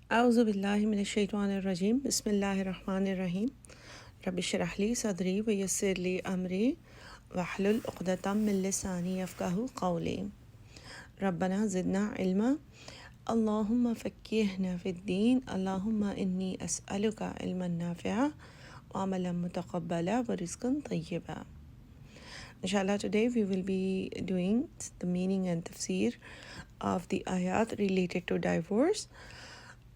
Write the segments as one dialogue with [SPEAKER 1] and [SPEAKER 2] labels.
[SPEAKER 1] أعوذ بالله من الشيطان الرجيم بسم الله الرحمن الرحيم رب اشرح لي صدري ويسر لي أمري واحلل عقدة من لساني يفقهوا قولي ربنا زدنا علما اللهم فقهنا في الدين اللهم إني أسألك علما نافعا وعملا متقبلا ورزقا طيبا. Inshallah, today we will be doing the meaning and tafsir of the ayat related to divorce.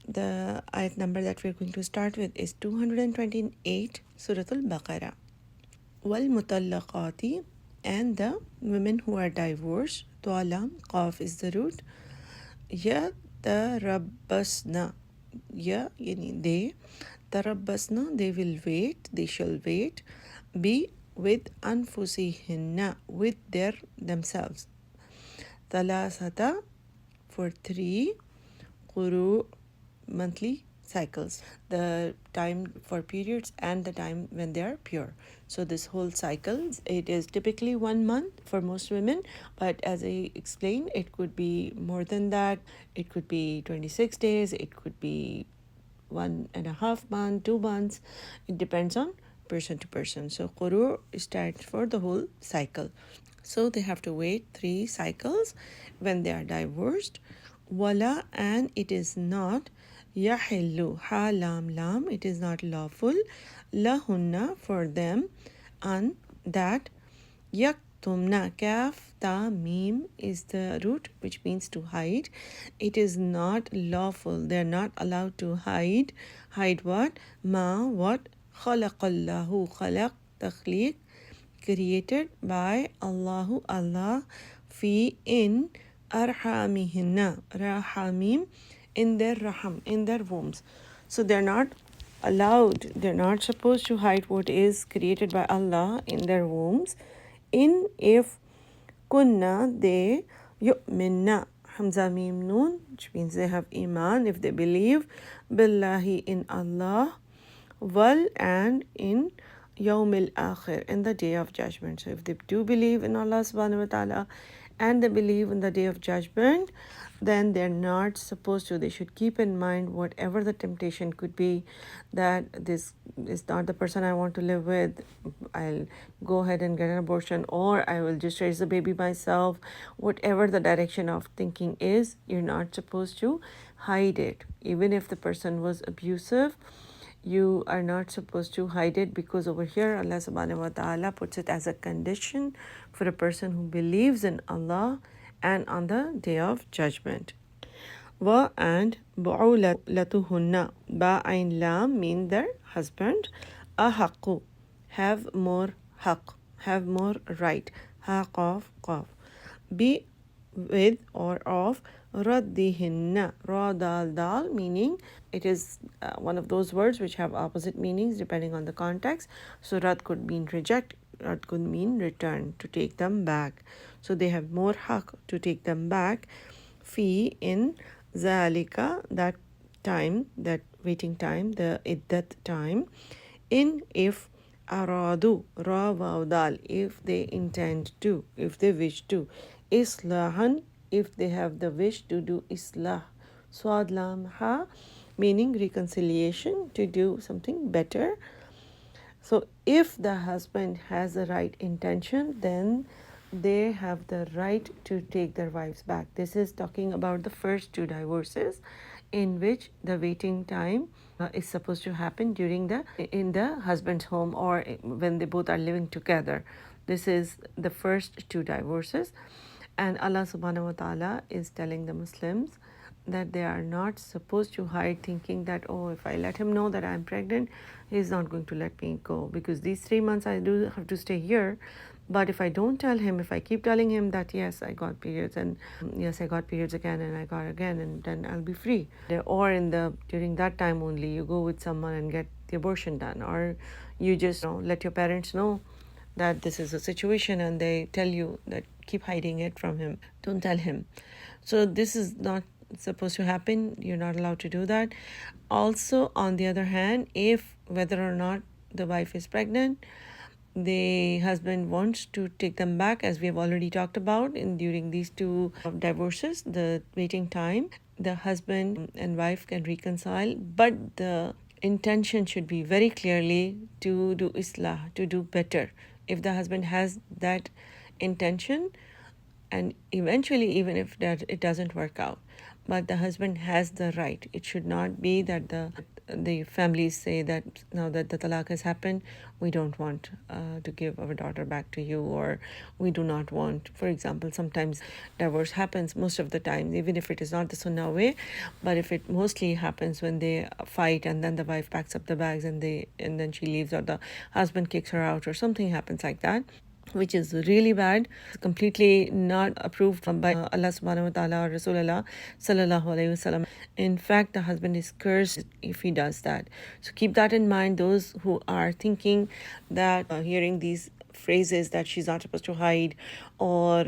[SPEAKER 1] The ayat number that we're going to start with is 228, Surah Al-Baqarah. Wal mutallaqati, and the women who are divorced. Tualam, qaf is the root. Ya tarabbasna, ya yani they. Tarabbasna, they will wait, they shall wait. Be with anfusihinna, with their themselves. Talasata, for 3. Quru, monthly cycles, the time for periods and the time when they are pure. So this whole cycle, it is typically 1 month for most women, but as I explained, it could be more than that. It could be 26 days, it could be 1.5 months, 2 months. It depends on person to person. So qurur stands for the whole cycle. So they have to wait 3 cycles when they are divorced. Wala, and it is not yahillu, ha lam lam, it is not lawful, lahunna, for them, and that yaktumna, kaf ta mim is the root which means to hide. It is not lawful, they are not allowed to hide. Hide what? Ma, what? Khalaqallahu, khalaq, takhliq, created by Allahu, Allah, fi, in arhamihinna, rahamim, in their raham, in their wombs. So they're not allowed, they're not supposed to hide what is created by Allah in their wombs. In, if kunna, they, yu'minna, hamza mim noon, which means they have iman, if they believe, billahi, in Allah, wal, and in Yawmil Akhir, in the day of judgment. So if they do believe in Allah subhanahu wa ta'ala and they believe in the day of judgment, then they're not supposed to. They should keep in mind whatever the temptation could be, that this is not the person I want to live with. I'll go ahead and get an abortion, or I will just raise the baby myself. Whatever the direction of thinking is, you're not supposed to hide it. Even if the person was abusive, you are not supposed to hide it, because over here Allah subhanahu wa ta'ala puts it as a condition for a person who believes in Allah and on the day of judgment. Wa, and bu'ulatuhunna, ba ain lam, mean their husband. Ahaqu, have more haq, have more right. Ha qaf, qaf. Be with or of raddihinna, ra dal dal, meaning it is one of those words which have opposite meanings depending on the context. So rad could mean reject, rad could mean return, to take them back. So they have more haq to take them back. Fi, in zalika, that time, that waiting time, the iddat time. In, if aradu, ra waw dal, if they intend to, if they wish to. Islahan, if they have the wish to do islah. Swad lam ha, meaning reconciliation, to do something better. So if the husband has the right intention, then they have the right to take their wives back. This is talking about the first 2 divorces, in which the waiting time is supposed to happen in the husband's home, or when they both are living together. This is the first 2 divorces, and Allah subhanahu wa ta'ala is telling the Muslims that they are not supposed to hide, thinking that, oh, if I let him know that I'm pregnant, he's not going to let me go, because these 3 months I do have to stay here. But if I don't tell him, if I keep telling him that yes, I got periods, and yes, I got periods again, and I got again, and then I'll be free. Or during that time only, you go with someone and get the abortion done, or you just let your parents know that this is a situation, and they tell you that keep hiding it from him, don't tell him. So this is not supposed to happen. You're not allowed to do that. Also, on the other hand, if whether or not the wife is pregnant, the husband wants to take them back, as we have already talked about during these 2 divorces, the waiting time, the husband and wife can reconcile, but the intention should be very clearly to do islah, to do better. If the husband has that intention, and eventually even if that it doesn't work out, but the husband has the right. It should not be that the families say that now that the talaq has happened, we don't want to give our daughter back to you, or we do not want, for example, sometimes divorce happens most of the time, even if it is not the sunnah way, but if it mostly happens when they fight and then the wife packs up the bags and then she leaves, or the husband kicks her out, or something happens like that, which is really bad, completely not approved by Allah subhanahu wa ta'ala or Rasulullah sallallahu alayhi wasallam. In fact, the husband is cursed if he does that. So keep that in mind, those who are thinking that hearing these phrases that she's not supposed to hide, or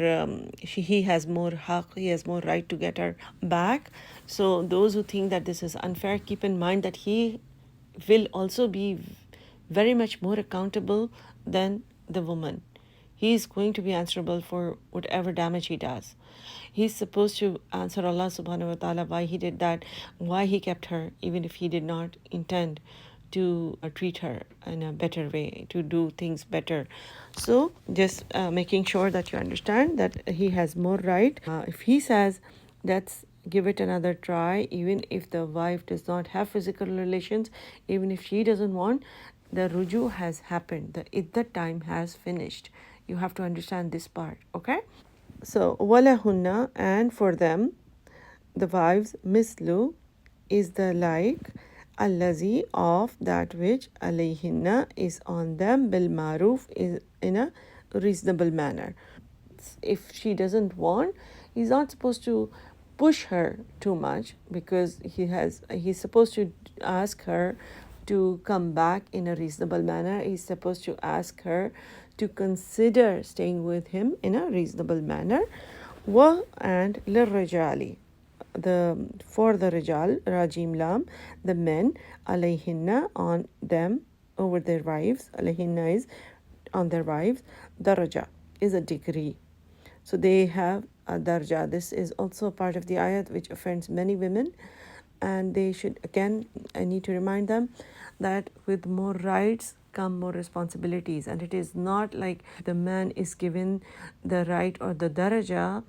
[SPEAKER 1] he has more haq, he has more right to get her back. So those who think that this is unfair, keep in mind that he will also be very much more accountable than the woman. He is going to be answerable for whatever damage he does. He's supposed to answer Allah subhanahu wa ta'ala why he did that, why he kept her, even if he did not intend to treat her in a better way, to do things better. So just making sure that you understand that he has more right. If he says, let's give it another try, even if the wife does not have physical relations, even if she doesn't want, the ruju has happened, the iddat time has finished. You have to understand this part, okay? So, walahunna, and for them, the wives, mislu, is the like, allazi, of that which, alayhinna, is on them, bil maruf, is in a reasonable manner. If she doesn't want, he's not supposed to push her too much, because he's supposed to ask her to come back in a reasonable manner. He's supposed to ask her to consider staying with him in a reasonable manner. Wa, and lirrajali, for the rijal, rajim lam, the men, alayhinna, on them, over their wives, alayhinna is on their wives, daraja is a degree. So they have a darja. This is also a part of the ayat which offends many women, and they should, again, I need to remind them that with more rights come more responsibilities, and it is not like the man is given the right or the daraja,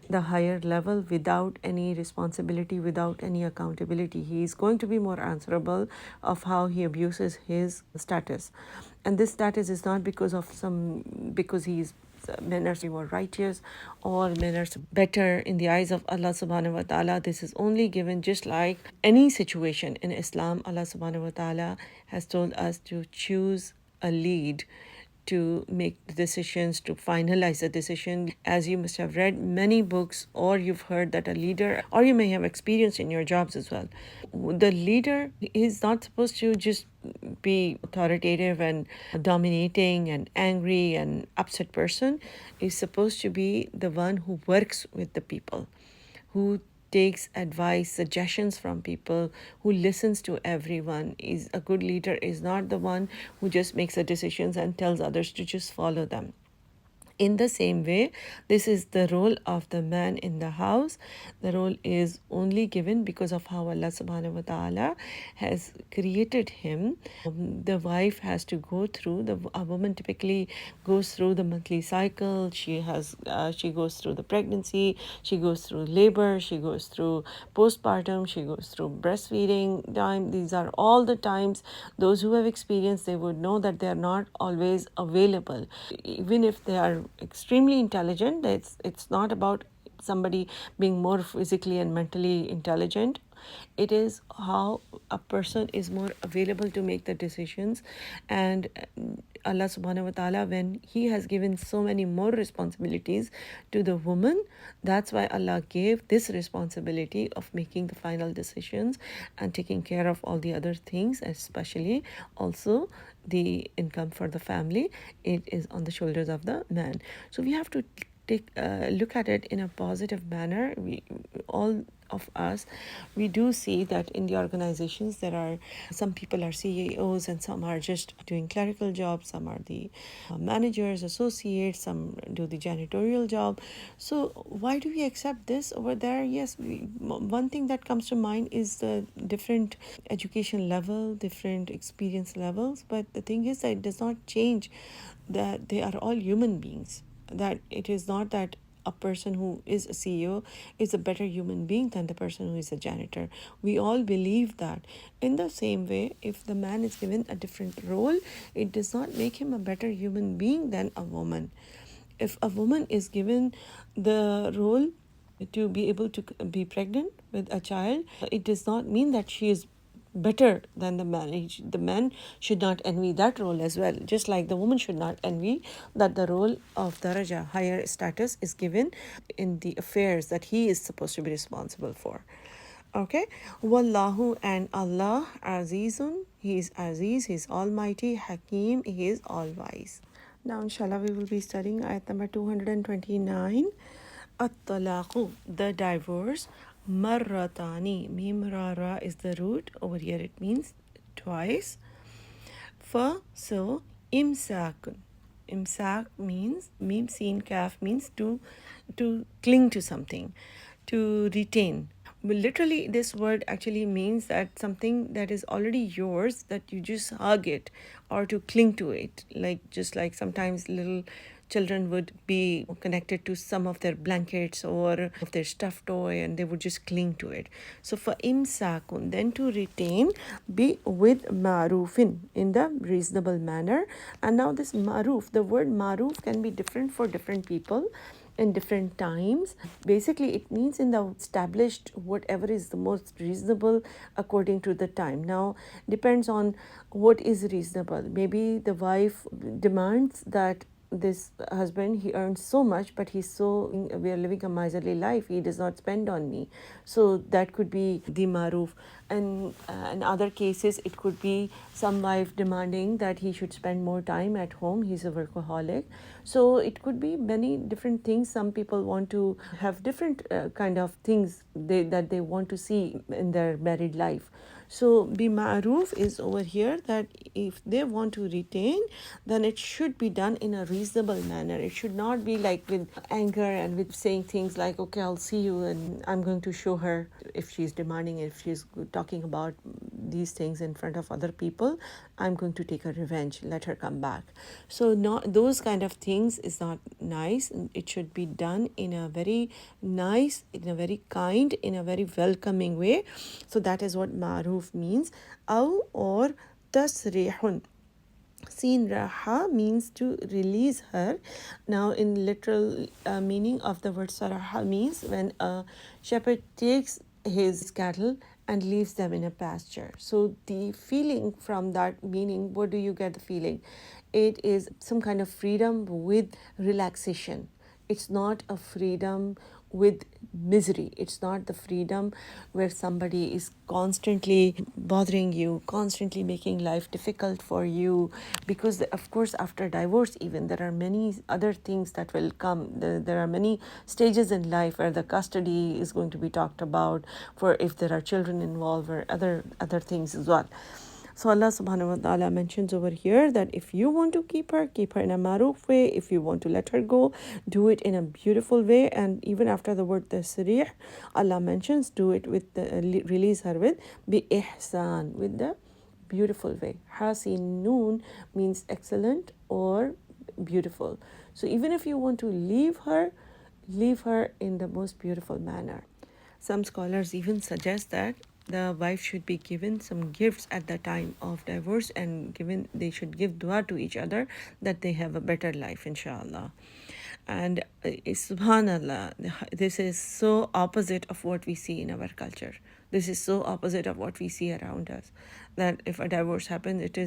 [SPEAKER 1] the higher level, without any responsibility, without any accountability. He is going to be more answerable of how he abuses his status. And this status is not because he's men are more righteous, or men are better in the eyes of Allah subhanahu wa ta'ala. This is only given just like any situation in Islam. Allah subhanahu wa ta'ala has told us to choose a lead, to make the decisions, to finalize the decision. As you must have read many books, or you've heard that a leader, or you may have experienced in your jobs as well, the leader is not supposed to just be authoritative and dominating and angry and upset person. Is supposed to be the one who works with the people, who takes advice, suggestions from people, who listens to everyone. Is a good leader is not the one who just makes the decisions and tells others to just follow them. In the same way, this is the role of the man in the house. The role is only given because of how Allah subhanahu wa ta'ala has created him. The wife has to go through, a woman typically goes through the monthly cycle. She goes through the pregnancy, she goes through labor, she goes through postpartum, she goes through breastfeeding time. These are all the times. Those who have experienced, they would know that they are not always available. Even if they are extremely intelligent, it's not about somebody being more physically and mentally intelligent. It is how a person is more available to make the decisions. And Allah subhanahu wa ta'ala, when he has given so many more responsibilities to the woman, that's why Allah gave this responsibility of making the final decisions and taking care of all the other things, especially also the income for the family. It is on the shoulders of the man. So we have to look at it in a positive manner. All of us, we do see that in the organizations there are some people are CEOs and some are just doing clerical jobs, some are the managers, associates, some do the janitorial job. So why do we accept this over there? Yes, one thing that comes to mind is the different education level, different experience levels, but the thing is that it does not change that they are all human beings, that it is not that a person who is a CEO is a better human being than the person who is a janitor. We all believe that. In the same way, if the man is given a different role, it does not make him a better human being than a woman. If a woman is given the role to be able to be pregnant with a child, it does not mean that she is better than the man. The man should not envy that role as well, just like the woman should not envy that the role of daraja, higher status, is given in the affairs that he is supposed to be responsible for. Okay, wallahu, and Allah azizun, he is aziz, he is almighty, hakim, he is all wise. Now inshallah we will be studying ayat number 229. At-talaqu, the divorce. Marratani, mim ra ra is the root. Over here it means twice. Fa, so, imsakun. Imsak means, mim sin kaf means to cling to something, to retain. But literally, this word actually means that something that is already yours, that you just hug it or to cling to it. Like, just like sometimes little children would be connected to some of their blankets or of their stuffed toy and they would just cling to it. So for imsakun, then to retain, be with marufin, in the reasonable manner. And now this maruf, the word maruf can be different for different people in different times. Basically, it means in the established, whatever is the most reasonable according to the time. Now, depends on what is reasonable. Maybe the wife demands that this husband, he earns so much, but we are living a miserly life, he does not spend on me. So that could be the maruf. And in other cases it could be some wife demanding that he should spend more time at home, he's a workaholic. So it could be many different things. Some people want to have different kind of things that they want to see in their married life. So be ma'ruf is over here that if they want to retain, then it should be done in a reasonable manner. It should not be like with anger and with saying things like, okay, I'll see you and I'm going to show her. If she's demanding, if she's talking about these things in front of other people, I'm going to take a revenge, let her come back. So not those kind of things is not nice. It should be done in a very nice, in a very kind, in a very welcoming way. So that is what ma'ruf means. Aw, or tasrihun. Seen raha means to release her. Now in literal meaning of the word saraha means when a shepherd takes his cattle and leaves them in a pasture. So the feeling from that meaning, what do you get the feeling? It is some kind of freedom with relaxation. It's not a freedom with misery. It's not the freedom where somebody is constantly bothering you, constantly making life difficult for you. Because, of course, after divorce, even there are many other things that will come. There are many stages in life where the custody is going to be talked about, for if there are children involved, or other things as well. So Allah subhanahu wa ta'ala mentions over here that if you want to keep her in a maruf way. If you want to let her go, do it in a beautiful way. And even after the word tasrih, Allah mentions do it with release her with bi ihsan, with the beautiful way. Hasinun means excellent or beautiful. So even if you want to leave her in the most beautiful manner. Some scholars even suggest that the wife should be given some gifts at the time of divorce, and they should give dua to each other that they have a better life, inshallah. And subhanallah, this is so opposite of what we see in our culture. This is so opposite of what we see around us, that if a divorce happens, it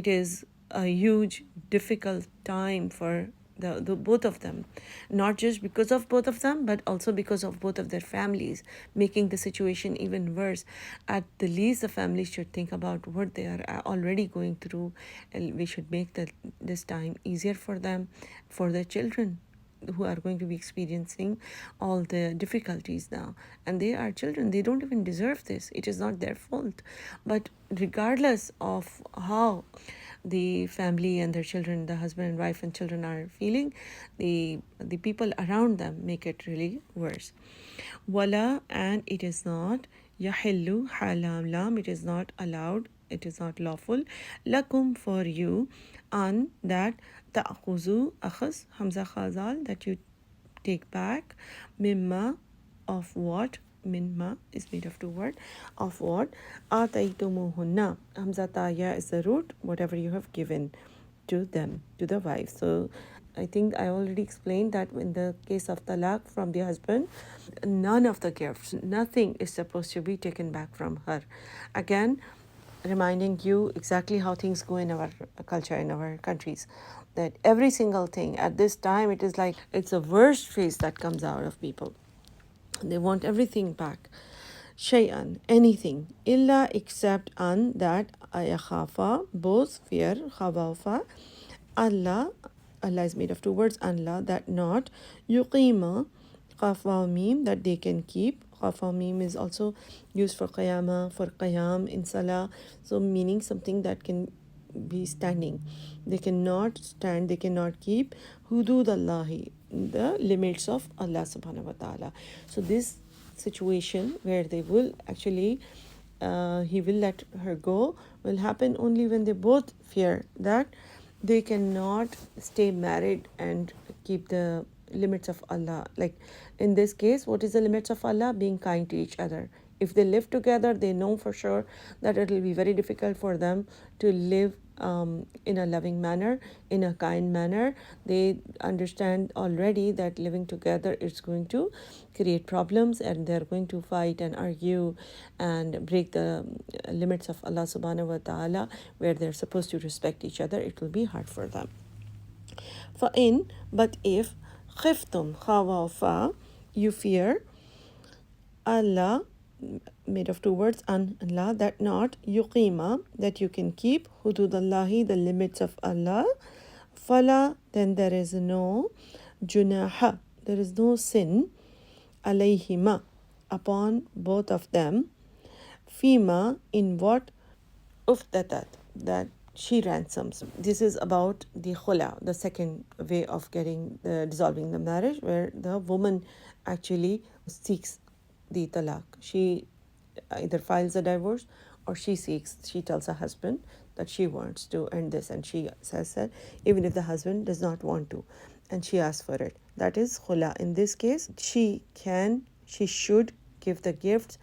[SPEAKER 1] is a huge difficult time for the both of them, not just because of both of them, but also because of both of their families, making the situation even worse. At the least, the families should think about what they are already going through, and we should make this time easier for them, for their children. who are going to be experiencing all the difficulties now. And they are children, they don't even deserve this, it is not their fault. But regardless of how the family and their children, the husband and wife and children are feeling, the people around them make it really worse. Wala, and it is not yahillu halam lam, it is not allowed, it is not lawful, lakum, for you, an, that, ta'khuzu, akhaz, hamza khazal, that you take back, mimma, of what, minma is made of two words, of what, ataitumuhunna, hamza taya is the root, whatever you have given to them, to the wife. So I think I already explained that in the case of talaq from the husband, none of the gifts, nothing is supposed to be taken back from her. Again, reminding you exactly how things go in our culture, in our countries, that every single thing at this time, it is like it's the worst face that comes out of people. They want everything back. Shay'an, anything, illa, except an, that, ayakhafa, both fear, khawfa, Allah, Allah is made of two words, Allah, that not, yuqima, qafa mim, that they can keep. Qafa mim is also used for qiyama, for qiyam in salah, so meaning something that can be standing. They cannot stand, they cannot keep hudud Allahi, the limits of Allah subhanahu wa ta'ala. So this situation where they will actually he will let her go will happen only when they both fear that they cannot stay married and keep the limits of Allah. Like in this case, what is the limits of Allah? Being kind to each other. If they live together, they know for sure that it will be very difficult for them to live in a loving manner, in a kind manner. They understand already that living together is going to create problems, and they're going to fight and argue and break the limits of Allah subhanahu wa ta'ala, where they're supposed to respect each other. It will be hard for them. فَإِن, but if, خِفْتُمْ, خَوَافَ, you fear, Allah, made of two words, an, Allah, that not, yuqima, that you can keep, hududallahi, the limits of Allah, fala, then there is no junaha, there is no sin, alayhima, upon both of them, fima, in what, uftatat, that she ransoms. This is about the khula, the second way of getting dissolving the marriage, where the woman actually seeks the talaq. She either files a divorce or she tells her husband that she wants to end this, and she says that even if the husband does not want to, and she asks for it. That is khula. In this case, she should give the gifts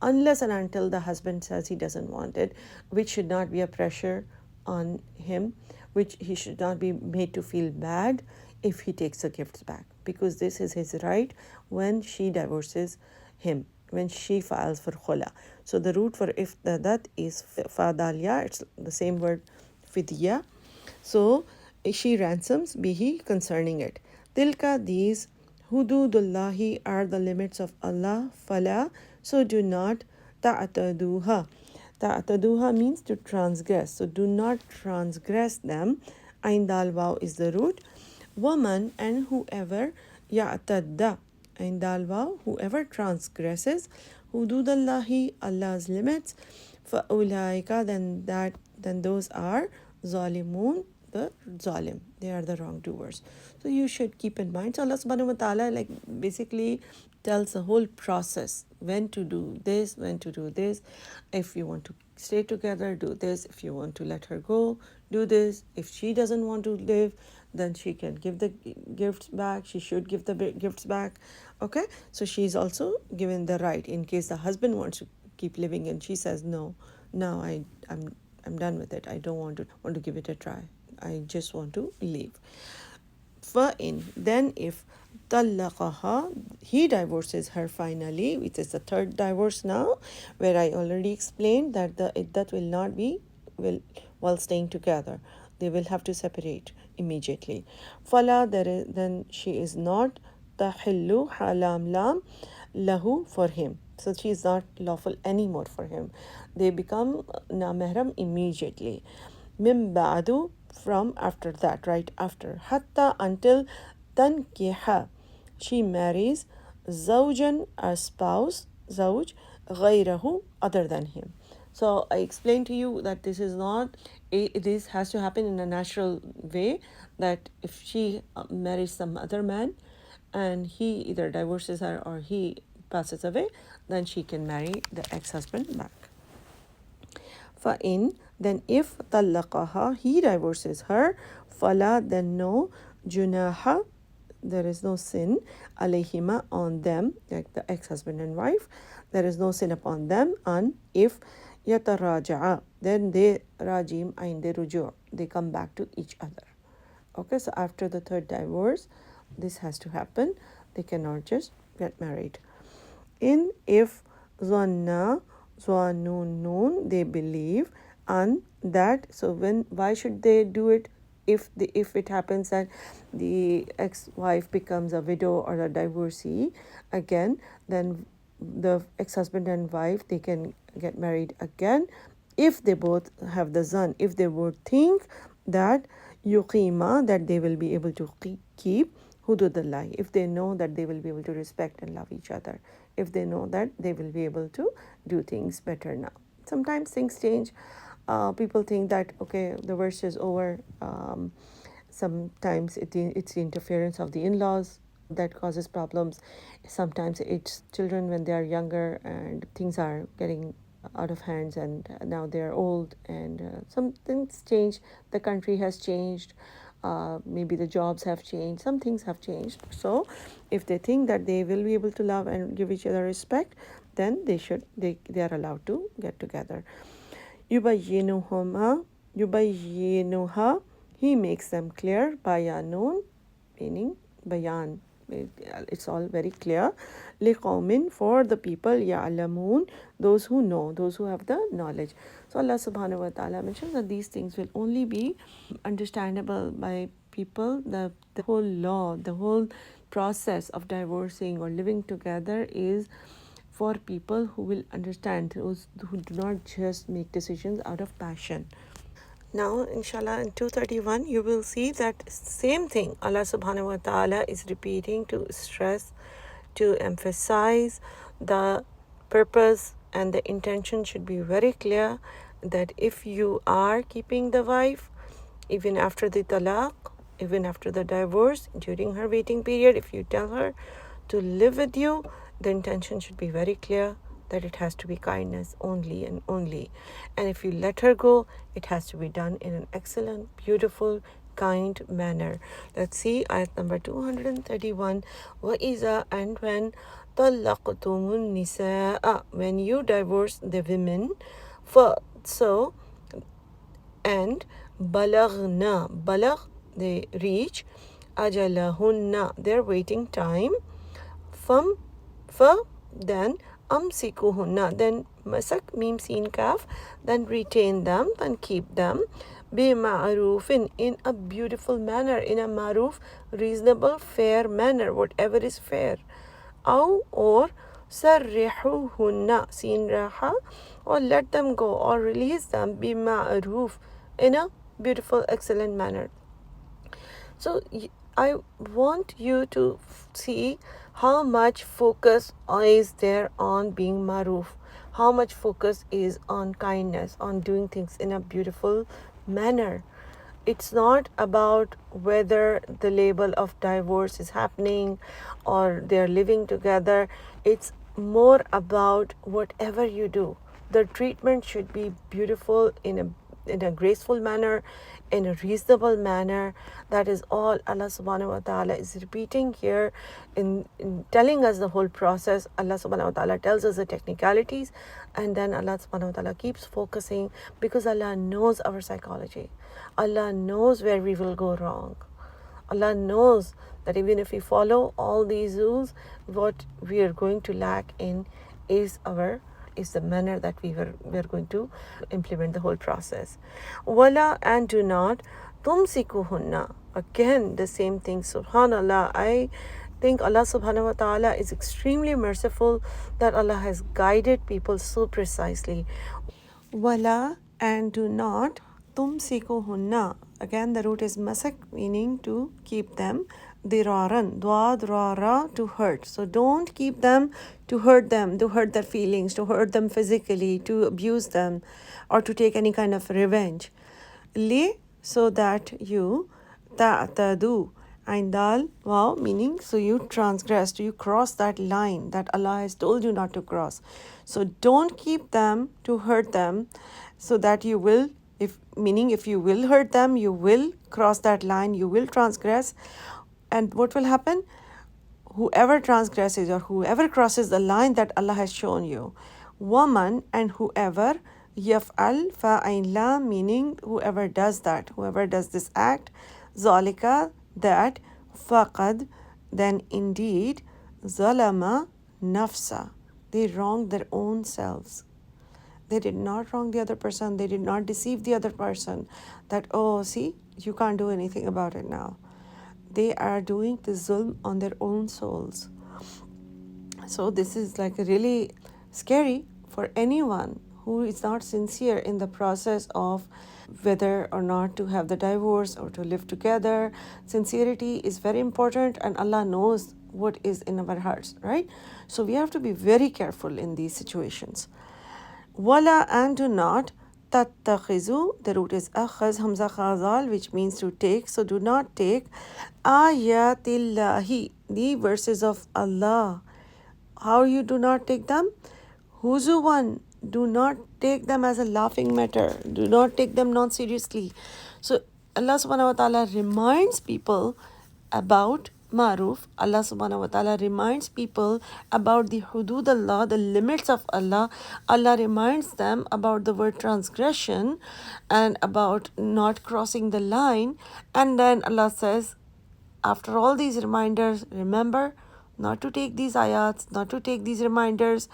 [SPEAKER 1] unless and until the husband says he doesn't want it, which should not be a pressure on him, which he should not be made to feel bad if he takes the gifts back, because this is his right when she divorces him, when she files for khula. So the root for if that is fadalia, it's the same word fidya. So she ransoms bihi, concerning it. Tilka, these, hududullahi, are the limits of Allah, fala, so do not ta'ataduha. Ta'ataduha means to transgress, so do not transgress them. Ain dal waw is the root. Woman, and whoever, ya'tadda, ain dal waw, whoever transgresses hududallahi, Allah's limits, fa'ulaika, then those are zalimun, the zalim, they are the wrongdoers. So you should keep in mind. So Allah subhanahu wa ta'ala like basically tells the whole process, when to do this, when to do this. If you want to stay together, do this. If you want to let her go, do this. If she doesn't want to live, then she can give the gifts back. She should give the gifts back. Okay, so she's also given the right in case the husband wants to keep living and she says no, I'm done with it. I don't want to give it a try. I just want to leave. فَإِن, then if طَلَّقَهَا, he divorces her finally, which is the third divorce now, where I already explained that the iddat will not be while staying together. They will have to separate immediately. فَلَا, then she is not تَحِلُّ halam lam lahu, for him. So she is not lawful anymore for him. They become namehram immediately. Mim ba'du, from after that, right after. Hatta, until tankiha, she marries zawjan, a spouse, zawj, ghayrahu, other than him. So I explained to you that this is not, this has to happen in a natural way, that if she marries some other man and he either divorces her or he passes away, then she can marry the ex-husband back. فَإِن, then if طَلَّقَهَا, he divorces her, فَلَا, then no, جُنَاحَ, there is no sin, alayhima, on them, like the ex-husband and wife, there is no sin upon them, and if yataraja'a, then they rajim, and they ruju', they come back to each other. Okay, so after the third divorce, this has to happen. They cannot just get married. In if zanna, zanun nun, they believe, and that, so when, why should they do it? If it happens that the ex-wife becomes a widow or a divorcee again, then the ex-husband and wife, they can get married again if they both have the zan, if they both think that yuqima, that they will be able to keep hududullah, if they know that they will be able to respect and love each other, if they know that they will be able to do things better now. Sometimes things change. People think that, okay, the verse is over. Sometimes it's the interference of the in-laws that causes problems. Sometimes it's children when they are younger and things are getting out of hands, and now they're old, and some things change. The country has changed. Maybe the jobs have changed. Some things have changed. So if they think that they will be able to love and give each other respect, then they are allowed to get together. Yubayyinuha, he makes them clear. Bayanun, meaning bayan, it's all very clear. Liqawmin, for the people, ya'lamun, those who know, those who have the knowledge. So Allah subhanahu wa ta'ala mentions that these things will only be understandable by people. The whole law, the whole process of divorcing or living together is for people who will understand, those who do not just make decisions out of passion. Now, inshallah, in 231, you will see that same thing Allah subhanahu wa ta'ala is repeating to stress, to emphasize the purpose, and the intention should be very clear, that if you are keeping the wife, even after the talaq, even after the divorce, during her waiting period, if you tell her to live with you, the intention should be very clear, that it has to be kindness only and only. And if you let her go, it has to be done in an excellent, beautiful, kind manner. Let's see ayat number 231. وَإِذَا, and when طَلَّقْتُمُ النِّسَاءَ, when you divorce the women, so, and balagna, balag, they reach, ajalahunna, their waiting time, then amsikuhunna, then masak, mim, sin, kaf, then retain them, then keep them, bima'arufin, in a beautiful manner, in a maruf, reasonable, fair manner, whatever is fair. Aw, or sarrihuhunna, sin, raha, or let them go or release them, bima'aruf, in a beautiful, excellent manner. So I want you to see how much focus is there on being maruf, how much focus is on kindness, on doing things in a beautiful manner. It's not about whether the label of divorce is happening or they're living together. It's more about whatever you do. The treatment should be beautiful in a graceful manner, in a reasonable manner. That is all Allah subhanahu wa ta'ala is repeating here in telling us the whole process. Allah subhanahu wa ta'ala tells us the technicalities, and then Allah subhanahu wa ta'ala keeps focusing, because Allah knows our psychology. Allah knows where we will go wrong. Allah knows that even if we follow all these rules, what we are going to lack in is the manner that we are going to implement the whole process. Wala, and do not, tumsikuhunna, again the same thing. Subhanallah, I think Allah subhanahu wa ta'ala is extremely merciful, that Allah has guided people so precisely. Wala, and do not, tumsikuhunna, again the root is masak, meaning to keep them, diraran, dwad rara, to hurt. So don't keep them, to hurt their feelings, to hurt them physically, to abuse them, or to take any kind of revenge. Li, so that you ta'tadu, and dal, wow, meaning so you transgressed, you cross that line that Allah has told you not to cross. So don't keep them to hurt them, so that you will, if meaning if you will hurt them, you will cross that line, you will transgress. And what will happen? Whoever transgresses or whoever crosses the line that Allah has shown you, woman, and whoever, yaf'al fa'ila, meaning whoever does that, whoever does this act, zalika, that, faqad, then indeed, zalama nafsa, they wronged their own selves. They did not wrong the other person, they did not deceive the other person that, oh, see, you can't do anything about it now. They are doing the zulm on their own souls. So this is like really scary for anyone who is not sincere in the process of whether or not to have the divorce or to live together. Sincerity is very important, and Allah knows what is in our hearts, right? So we have to be very careful in these situations. Wala, and do not, tattakhizu, the root is akhaz, hamza khazal, which means to take. So do not take ayatillahi, the verses of Allah. How you do not take them? Huzuwan, do not take them as a laughing matter. Do not take them non-seriously. So Allah subhanahu wa ta'ala reminds people about Maruf. Allah subhanahu wa ta'ala reminds people about the hudud Allah, the limits of Allah. Allah reminds them about the word transgression and about not crossing the line. And then Allah says, after all these reminders, remember not to take these ayats, not to take these reminders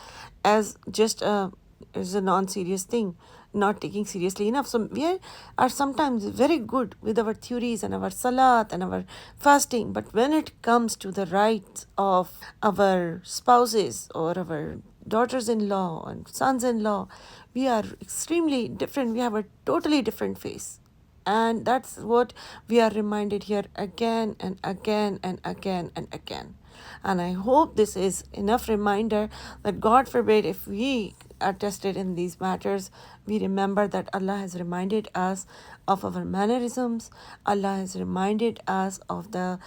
[SPEAKER 1] as just as a non-serious thing, not taking seriously enough. So we are sometimes very good with our theories and our salat and our fasting, but when it comes to the rights of our spouses or our daughters-in-law and sons-in-law, we are extremely different. We have a totally different face. And that's what we are reminded here again and again and again and again. And I hope this is enough reminder that, God forbid, if we are tested in these matters, we remember that Allah has reminded us of our mannerisms. Allah has reminded us of the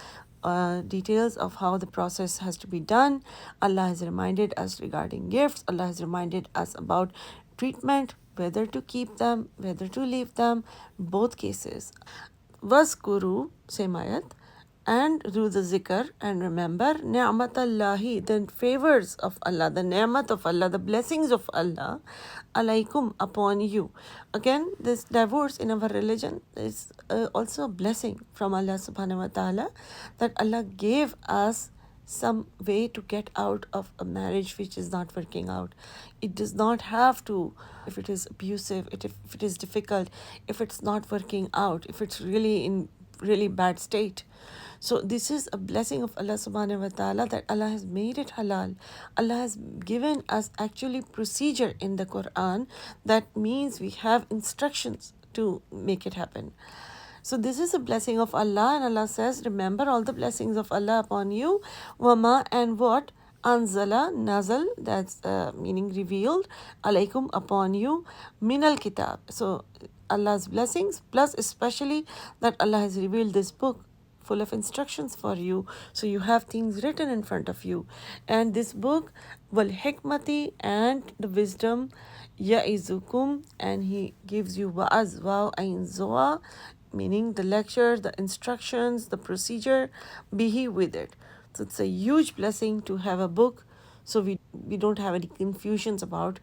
[SPEAKER 1] details of how the process has to be done. Allah has reminded us regarding gifts. Allah has reminded us about treatment, whether to keep them, whether to leave them, both cases. Waskuru, same ayat, and do the zikr and remember ni'matallahi, the favors of Allah, the ni'mat of Allah, the blessings of Allah, alaikum, upon you. Again, this divorce in our religion is also a blessing from Allah subhanahu wa ta'ala, that Allah gave us some way to get out of a marriage which is not working out. It does not have to, if it is abusive, if it is difficult, if it's not working out, if it's really in really bad state. So this is a blessing of Allah subhanahu wa ta'ala, that Allah has made it halal. Allah has given us actually procedure in the Quran that means we have instructions to make it happen. So this is a blessing of Allah, and Allah says, remember all the blessings of Allah upon you. Wama, and what? Anzala, nazal, that's meaning revealed, alaikum, upon you, minal kitab. So Allah's blessings, plus especially that Allah has revealed this book full of instructions for you, so you have things written in front of you. And this book, wal hikmati, and the wisdom, ya'izukum, and he gives you wa'az, wa ain zoa, meaning the lecture, the instructions, the procedure, bihi, with it. So it's a huge blessing to have a book, so we don't have any confusions about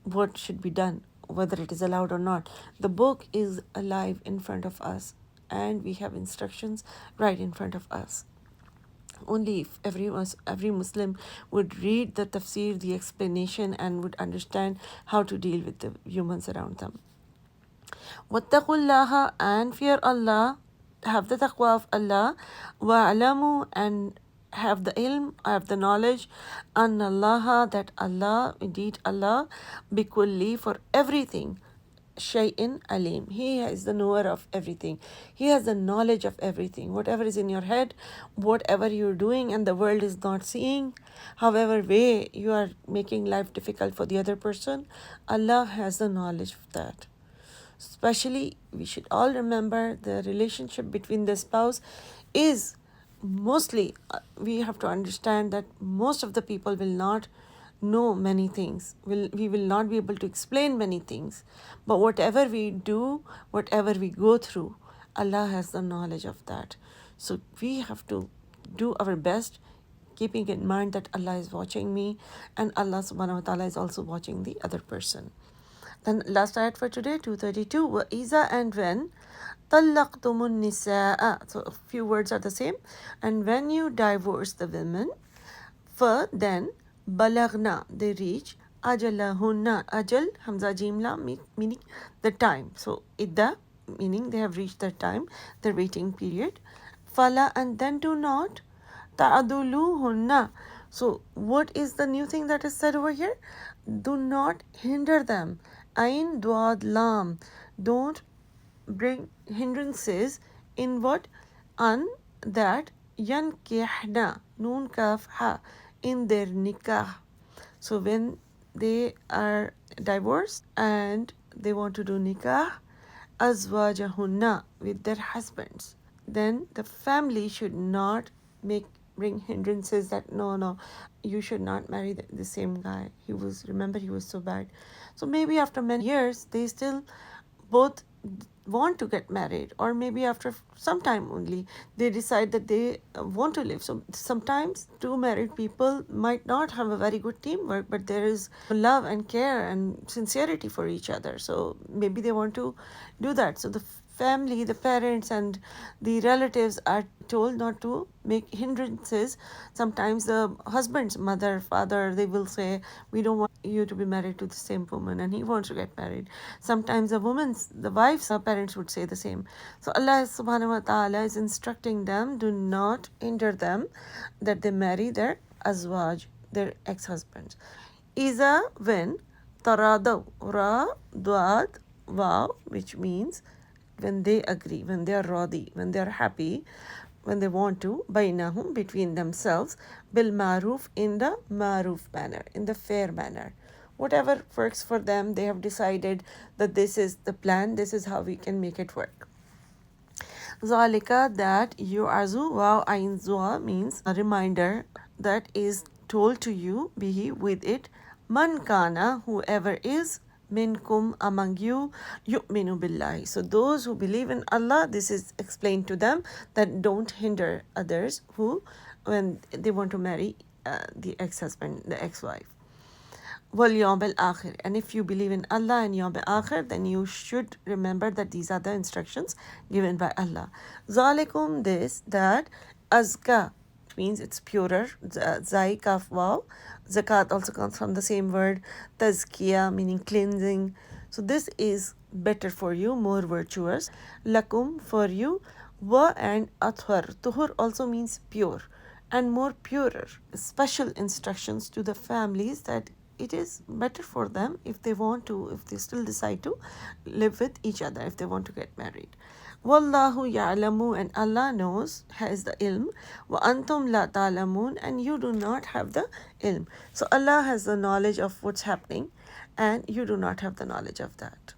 [SPEAKER 1] what should be done, whether it is allowed or not. The book is alive in front of us, and we have instructions right in front of us. Only if every Muslim would read the tafsir, the explanation, and would understand how to deal with the humans around them. Wattaqullaha, and fear Allah, have the taqwa of Allah, wa'alamu, and have the ilm, have the knowledge, annallaha, that Allah, indeed Allah, bikulli, for everything, shay'in alim. He is the knower of everything. He has the knowledge of everything. Whatever is in your head, whatever you're doing and the world is not seeing, however way you are making life difficult for the other person, Allah has the knowledge of that. Especially, we should all remember the relationship between the spouse is mostly, we have to understand that most of the people will not know many things. We will not be able to explain many things. But whatever we do, whatever we go through, Allah has the knowledge of that. So we have to do our best, keeping in mind that Allah is watching me and Allah subhanahu wa ta'ala is also watching the other person. Then last ayat for today, 232. وَإِذَا and when طَلَّقْتُمُ النِّسَاءَ. So a few words are the same. And when you divorce the women, then balagna, they reach ajalahunna. Ajal, hamza jimla, meaning the time. So idda, meaning they have reached their time, the waiting period. Fala, and then do not ta'aduluhunna. So what is the new thing that is said over here? Do not hinder them. Ain duad lam. Don't bring hindrances in what? On that yankihna, noon kaf ha, in their nikah. So when they are divorced and they want to do nikah azwajahunna, with their husbands, then the family should not bring hindrances that no, you should not marry the same guy. He was so bad. So maybe after many years they still both want to get married, or maybe after some time only they decide that they want to live. So sometimes two married people might not have a very good teamwork, but there is love and care and sincerity for each other, so maybe they want to do that. So the family, the parents and the relatives are told not to make hindrances. Sometimes the husband's mother, father, they will say, we don't want you to be married to the same woman, and he wants to get married. Sometimes the wife's parents would say the same. So Allah subhanahu wa ta'ala is instructing them, do not hinder them that they marry their azwaj, their ex-husbands. Iza, when taradaw, ra, duad, wow, which means when they agree, when they are radi, when they are happy, when they want to, bainahum, between themselves, bil maruf, in the maruf manner, in the fair manner. Whatever works for them, they have decided that this is the plan, this is how we can make it work. Zalika, that yu'azu, wow, ain zua, means a reminder that is told to you, bihi, with it, man kana, whoever is, minkum, among you, yu'minu billahi. So those who believe in Allah, this is explained to them, that don't hinder others who, when they want to marry the ex-husband, the ex-wife. Wal yawm al-akhir. And if you believe in Allah and yawm al-akhir, then you should remember that these are the instructions given by Allah. Zalikum, this, that, azka, means it's purer, zai, kaf, waw. Zakat also comes from the same word. Tazkiya, meaning cleansing. So this is better for you, more virtuous. Lakum, for you. Wa, and athwar. Tuhur also means pure and more purer. Special instructions to the families that it is better for them if they want to, if they still decide to live with each other, if they want to get married. Wallahu ya'lamu, and Allah knows, has the ilm. Wa antum la ta'lamun, and you do not have the ilm. So Allah has the knowledge of what's happening and you do not have the knowledge of that.